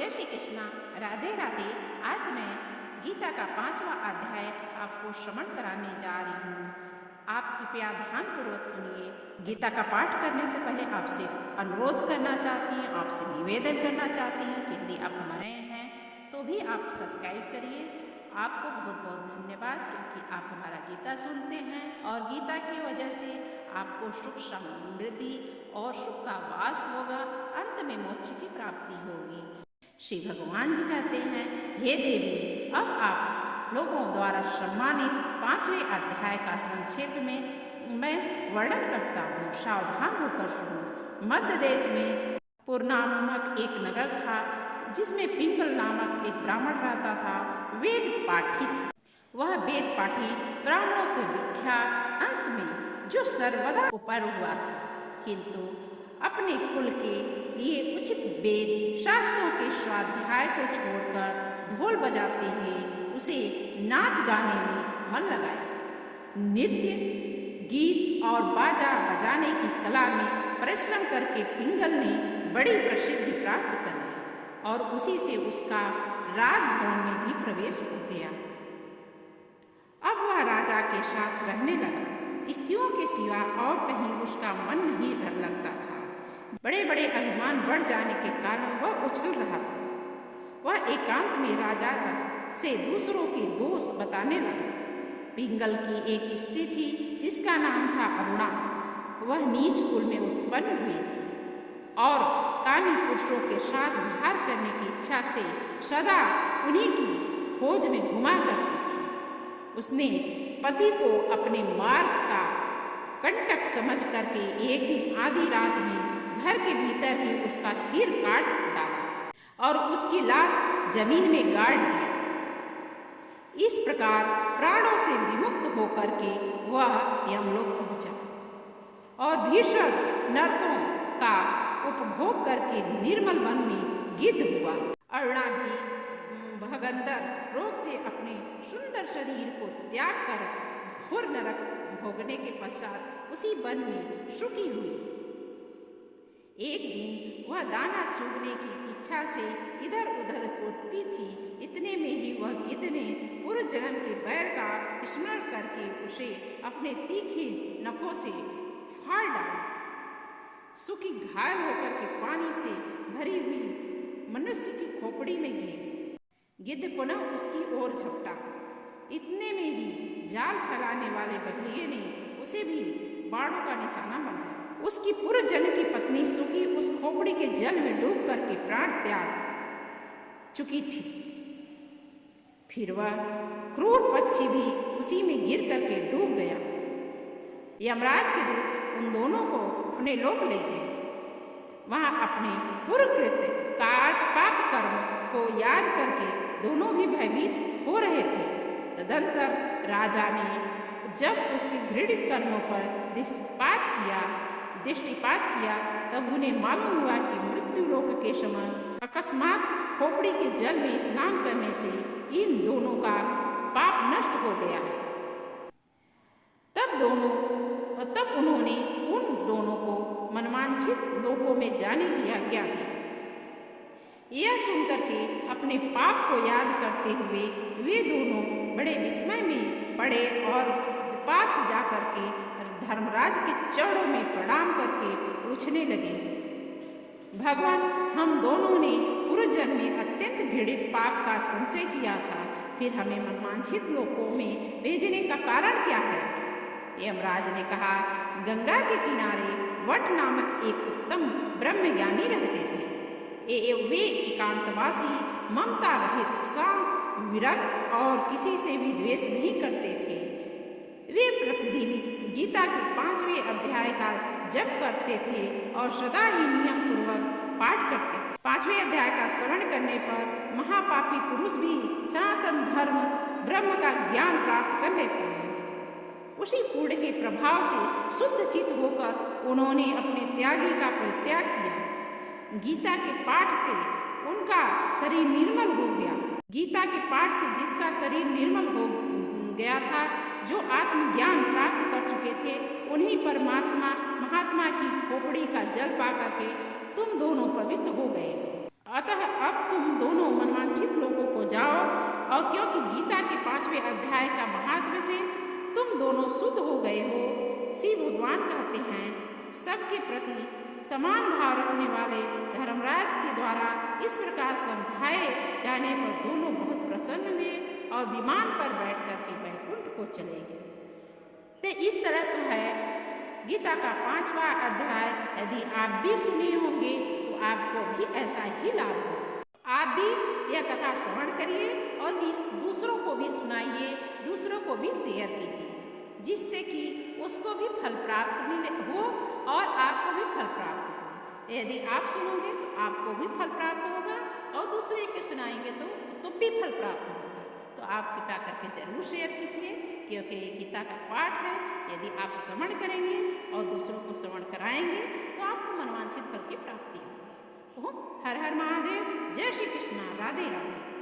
जय श्री कृष्णा, राधे राधे। आज मैं गीता का 5वां अध्याय आपको श्रवण कराने जा रही हूँ। आप कृपया ध्यानपूर्वक सुनिए। गीता का पाठ करने से पहले आपसे अनुरोध करना चाहती हैं, आपसे निवेदन करना चाहती हैं कि यदि आप हमारे हैं तो भी आप सब्सक्राइब करिए। आपको बहुत बहुत धन्यवाद, क्योंकि आप हमारा गीता सुनते हैं और गीता की वजह से आपको सुख समृद्धि और सुख का वास होगा, अंत में मोक्ष की प्राप्ति होगी। श्री भगवान जी कहते हैं, हे देवी, अब आप लोगों द्वारा सम्मानित 5वें अध्याय का संक्षेप में मैं वर्णन करता हूँ, सावधान होकर सुनो। मध्य देश में पुर नामक एक नगर था, जिसमें पिंगल नामक एक ब्राह्मण रहता था। वेद पाठी था। वह वेद पाठी ब्राह्मणों के विख्यात अंश में जो सर्वदा ऊपर हुआ था, किंतु अपने कुल के लिए उचित वेद शास्त्रों के स्वाध्याय को छोड़कर ढोल बजाते हुए उसे नाच गाने में मन लगाया। नृत्य, गीत और बाजा बजाने की कला में परिश्रम करके पिंगल ने बड़ी प्रसिद्धि प्राप्त कर ली और उसी से उसका राजभवन में भी प्रवेश हो गया। अब वह राजा के साथ रहने लगा। स्त्रियों के सिवा और कहीं उसका मन नहीं लगता था। बड़े बड़े अभिमान बढ़ जाने के कारण वह उछल रहा था। वह एकांत में राजा से दूसरों के दोष बताने लगा। पिंगल की एक स्त्री थी जिसका नाम था अरुणा। वह नीच कुल में उत्पन्न हुई थी और कामी पुरुषों के साथ विहार करने की इच्छा से सदा उन्हीं की खोज में घुमा करती थी। उसने पति को अपने मार्ग का कंटक समझ करके एक दिन आधी रात में घर के भीतर ही उसका सिर काट डाला और उसकी लाश जमीन में गाड़ दी। इस प्रकार प्राणों से विमुक्त होकर के वह यमलोक पहुंचा और भीषण नरकों का उपभोग करके निर्मल वन में गिद्ध हुआ। अरुणा भी भगंदर रोग से अपने सुंदर शरीर को त्याग कर घोर नरक भोगने के पश्चात उसी वन में सुखी हुई। एक दिन वह दाना चुगने की इच्छा से इधर उधर कूदती थी। इतने में ही वह गिद्ध ने पूर्व जन्म के बैर का स्मरण करके उसे अपने तीखे नखों से फाड़ डाला। सुखी घायल होकर के पानी से भरी हुई मनुष्य की खोपड़ी में गिरी। गिद्ध पुनः उसकी ओर झपटा। इतने में ही जाल फैलाने वाले बहेलिये ने उसे भी बाड़ों का निशाना बनाया। उसकी पूर्व जन्म की पत्नी सुखी उस खोपड़ी के जल में डूब करके प्राण त्याग चुकी थी। फिर वह क्रूर पक्षी भी उसी में गिर करके डूब गया। यमराज के दूत उन दोनों को अपने लोक ले गए। वहां अपने पूर्वकृत पाप कर्म को याद करके दोनों भी भयभीत हो रहे थे। तदंतर राजा ने जब उसके घृणित कर्मों पर दृष्टिपात किया तब उन्हें मालूम हुआ कि मृत्यु लोक के समय अकस्मात खोपड़ी के जल में स्नान करने से इन दोनों का पाप नष्ट हो गया है। तब उन्होंने उन दोनों को मनवांछित लोकों में जाने की आज्ञा दी। यह सुनकर के अपने पाप को याद करते हुए वे दोनों बड़े विस्मय में पड़े और पास जाकर के धर्मराज के चरणों में प्रणाम करके पूछने लगे, भगवान, हम दोनों ने पूर्व जन्म में अत्यंत घृणित पाप का संचय किया था, फिर हमें मनवांछित लोकों में भेजने का कारण क्या है? यमराज ने कहा, गंगा के किनारे वट नामक एक उत्तम ब्रह्मज्ञानी रहते थे। वे एकांतवासी, ममता रहित, शांत, विरक्त और किसी से भी द्वेष नहीं करते थे। वे प्रतिदिन गीता के 5वें अध्याय का जप करते थे और सदा ही नियम पूर्वक पाठ करते थे। 5वें अध्याय का श्रवण करने पर महापापी पुरुष भी सनातन धर्म ब्रह्म का ज्ञान प्राप्त कर लेता है। उसी पुण्य के प्रभाव से शुद्ध चित्त होकर उन्होंने अपने त्यागी का परित्याग किया। गीता के पाठ से उनका शरीर निर्मल हो गया। गीता के पाठ से जिसका शरीर निर्मल हो गया था, जो आत्मज्ञान प्राप्त कर चुके थे, उन्हीं परमात्मा महात्मा की खोपड़ी का जल पा करके तुम दोनों पवित्र हो गए। अतः अब तुम और क्योंकि गीता के 5वें अध्याय का महात्म्य से तुम दोनों शुद्ध हो गए हो, श्री भगवान कहते हैं सबके प्रति समान भाव रखने वाले धर्मराज के द्वारा इस प्रकार समझाए जाने पर दोनों बहुत प्रसन्न हुए और विमान पर बैठ करके बैकुंठ को चले गए। तो इस तरह तो है गीता का 5वां अध्याय। यदि आप भी सुने होंगे तो आपको भी ऐसा ही लाभ होगा। आप भी यह कथा श्रवण करिए और दूसरों को भी सुनाइए, दूसरों को भी शेयर कीजिए, जिससे कि उसको भी फल प्राप्त मिले हो और आपको भी फल प्राप्त हो। यदि आप सुनोगे तो आपको भी फल प्राप्त होगा और दूसरे के सुनाएंगे तो भी फल प्राप्त होगा। तो आप कृपा करके जरूर शेयर कीजिए, क्योंकि ये गीता का पाठ है। यदि आप श्रवण करेंगे और दूसरों को श्रवण कराएंगे तो आपको मनवांछित फल की प्राप्ति होगी। ओम हर हर महादेव। जय श्री कृष्ण। राधे राधे।